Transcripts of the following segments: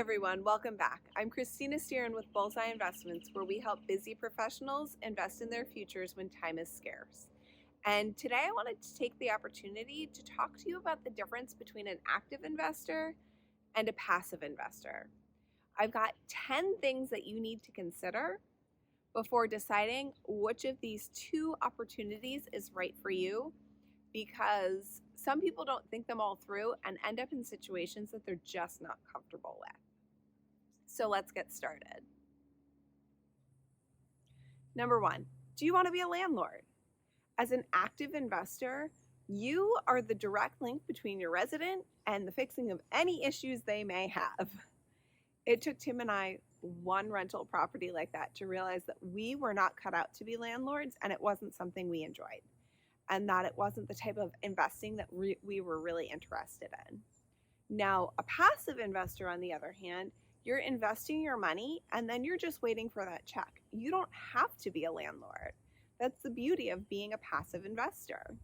everyone, welcome back. I'm Christina Steeren with Bullseye Investments, where we help busy professionals invest in their futures when time is scarce. And today I wanted to take the opportunity to talk to you about the difference between an active investor and a passive investor. I've got 10 things that you need to consider before deciding which of these two opportunities is right for you, because some people don't think them all through and end up in situations that they're just not comfortable with. So let's get started. Number one, do you want to be a landlord? As an active investor, you are the direct link between your resident and the fixing of any issues they may have. It took Tim and I one rental property like that to realize that we were not cut out to be landlords, and it wasn't something we enjoyed, and that it wasn't the type of investing that we were really interested in. Now, a passive investor, on the other hand, you're investing your money and then you're just waiting for that check. You don't have to be a landlord. That's the beauty of being a passive investor.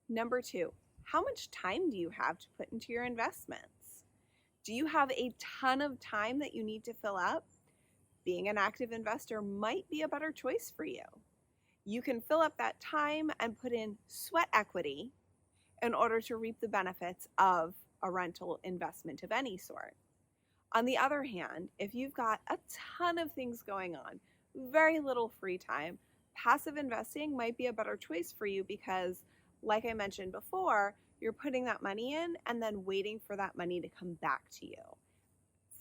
Number two, how much time do you have to put into your investments? Do you have a ton of time that you need to fill up? Being an active investor might be a better choice for you. You can fill up that time and put in sweat equity in order to reap the benefits of a rental investment of any sort. On the other hand, if you've got a ton of things going on, very little free time, passive investing might be a better choice for you because, like I mentioned before, you're putting that money in and then waiting for that money to come back to you,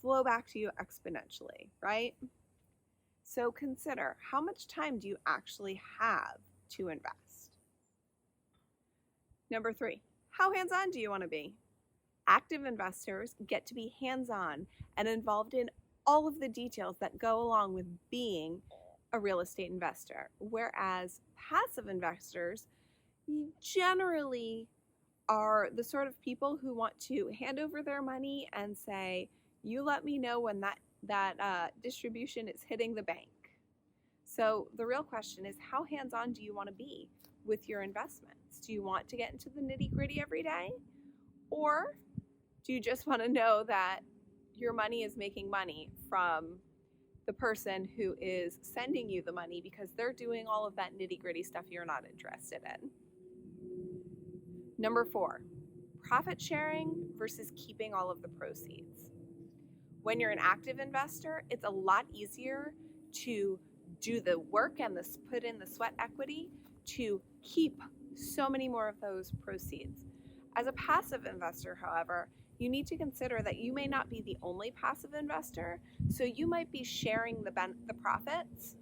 flow back to you exponentially, right? So consider, how much time do you actually have to invest? Number three, how hands-on do you want to be? Active investors get to be hands-on and involved in all of the details that go along with being a real estate investor, whereas passive investors generally are the sort of people who want to hand over their money and say, you let me know when that distribution is hitting the bank. So the real question is, how hands-on do you want to be with your investments? Do you want to get into the nitty-gritty every day? Or do you just want to know that your money is making money from the person who is sending you the money because they're doing all of that nitty-gritty stuff you're not interested in? Number four, profit sharing versus keeping all of the proceeds. When you're an active investor, it's a lot easier to do the work and put in the sweat equity to keep so many more of those proceeds. As a passive investor, however, you need to consider that you may not be the only passive investor, so you might be sharing the profits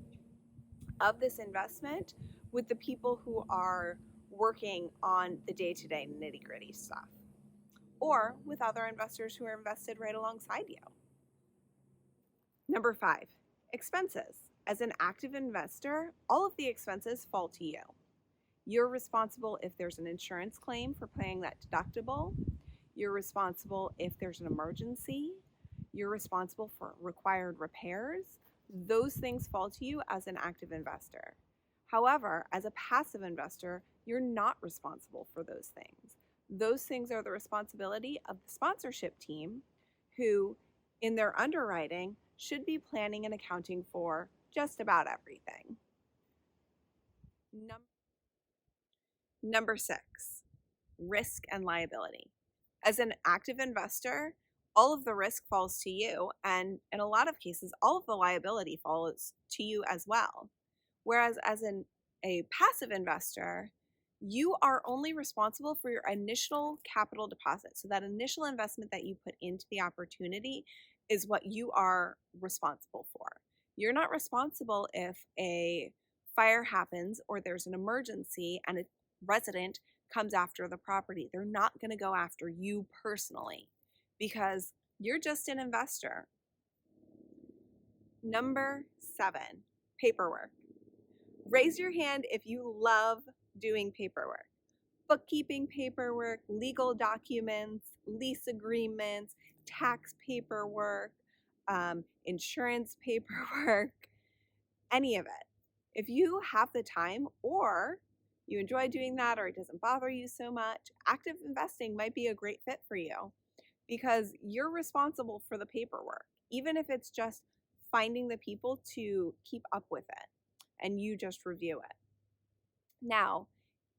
of this investment with the people who are working on the day-to-day nitty-gritty stuff, or with other investors who are invested right alongside you. Number five, expenses. As an active investor, all of the expenses fall to you. You're responsible if there's an insurance claim for paying that deductible. You're responsible if there's an emergency. You're responsible for required repairs. Those things fall to you as an active investor. However, as a passive investor, you're not responsible for those things. Those things are the responsibility of the sponsorship team, who, in their underwriting, should be planning and accounting for just about everything. Number six, risk and liability. As an active investor, all of the risk falls to you, and in a lot of cases, all of the liability falls to you as well. Whereas as a passive investor, you are only responsible for your initial capital deposit. So that initial investment that you put into the opportunity is what you are responsible for. You're not responsible if a fire happens or there's an emergency and a resident comes after the property. They're not going to go after you personally because you're just an investor. Number seven, paperwork. Raise your hand if you love doing paperwork. Bookkeeping paperwork, legal documents, lease agreements, tax paperwork, insurance paperwork, any of it. If you have the time, or you enjoy doing that, or it doesn't bother you so much, active investing might be a great fit for you. because you're responsible for the paperwork, even if it's just finding the people to keep up with it and you just review it. Now,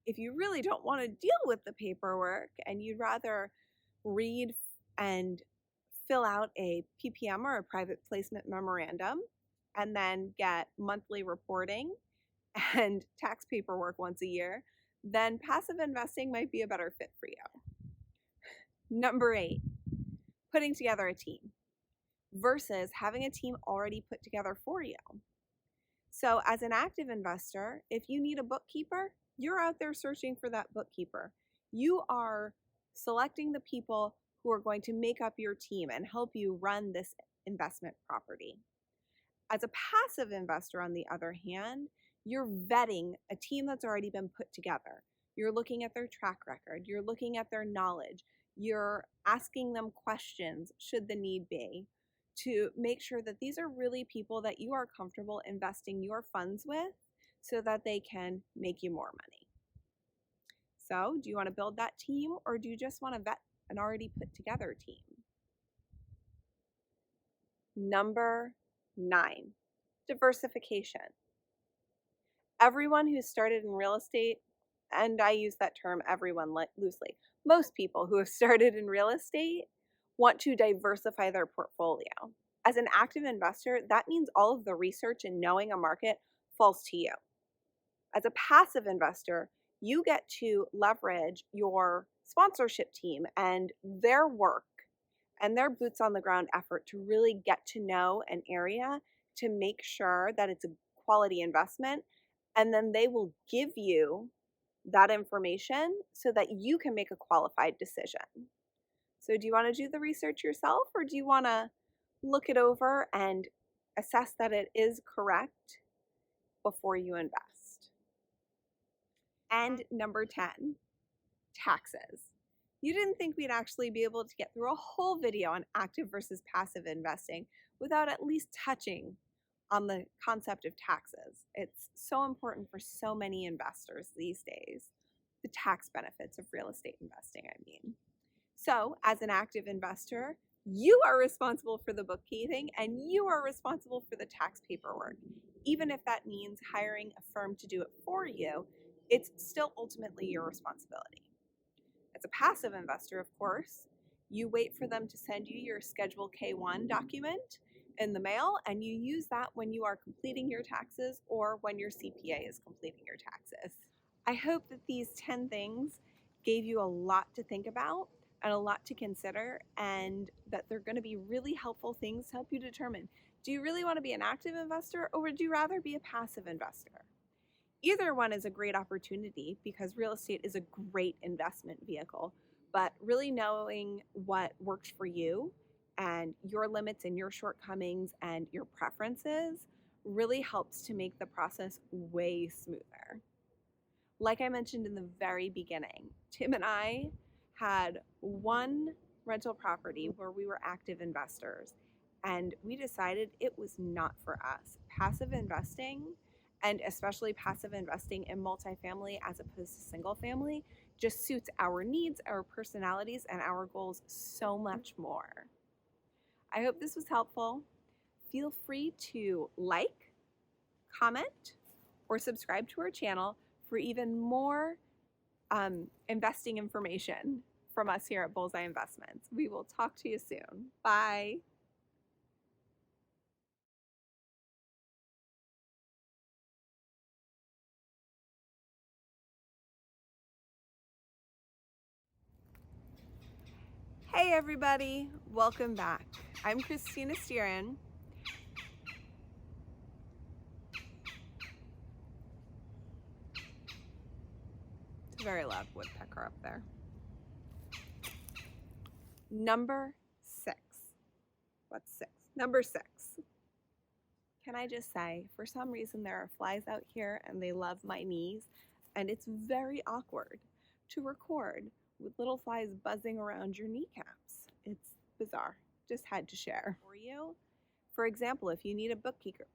if you really don't want to deal with the paperwork and you'd rather read and fill out a PPM or a private placement memorandum and then get monthly reporting and tax paperwork once a year, then passive investing might be a better fit for you. Number 8, putting together a team versus having a team already put together for you. So as an active investor, if you need a bookkeeper, you're out there searching for that bookkeeper. You are selecting the people who are going to make up your team and help you run this investment property. As a passive investor, on the other hand, you're vetting a team that's already been put together. You're looking at their track record. You're looking at their knowledge. You're asking them questions, should the need be, to make sure that these are really people that you are comfortable investing your funds with so that they can make you more money. So, do you want to build that team, or do you just want to vet an already put together team? Number 9, diversification. Everyone who started in real estate, and I use that term everyone loosely, most people who have started in real estate want to diversify their portfolio. As an active investor, that means all of the research and knowing a market falls to you. As a passive investor, you get to leverage your sponsorship team and their work and their boots on the ground effort to really get to know an area to make sure that it's a quality investment. And then they will give you that information so that you can make a qualified decision. So do you want to do the research yourself, or do you want to look it over and assess that it is correct before you invest? And number 10, taxes. You didn't think we'd actually be able to get through a whole video on active versus passive investing without at least touching on the concept of taxes. It's so important for so many investors these days. The tax benefits of real estate investing, I mean. So, as an active investor, you are responsible for the bookkeeping and you are responsible for the tax paperwork. Even if that means hiring a firm to do it for you, it's still ultimately your responsibility. As a passive investor, of course, you wait for them to send you your Schedule K-1 document in the mail, and you use that when you are completing your taxes or when your CPA is completing your taxes. I hope that these 10 things gave you a lot to think about and a lot to consider, and that they're going to be really helpful things to help you determine, do you really want to be an active investor, or would you rather be a passive investor? Either one is a great opportunity because real estate is a great investment vehicle, but really knowing what works for you and your limits and your shortcomings and your preferences really helps to make the process way smoother. Like I mentioned in the very beginning, Tim and I had one rental property where we were active investors, and we decided it was not for us. Passive investing, and especially passive investing in multifamily as opposed to single family, just suits our needs, our personalities, and our goals so much more. I hope this was helpful. Feel free to like, comment, or subscribe to our channel for even more investing information from us here at Bullseye Investments. We will talk to you soon. Bye. Hey everybody, welcome back. I'm Christina Steeran. It's a very loud woodpecker up there. Number 6. What's 6? Number 6. Can I just say, for some reason there are flies out here and they love my knees, and it's very awkward to record with little flies buzzing around your kneecaps. It's bizarre. Just had to share. For you, for example, if you need a bookkeeper,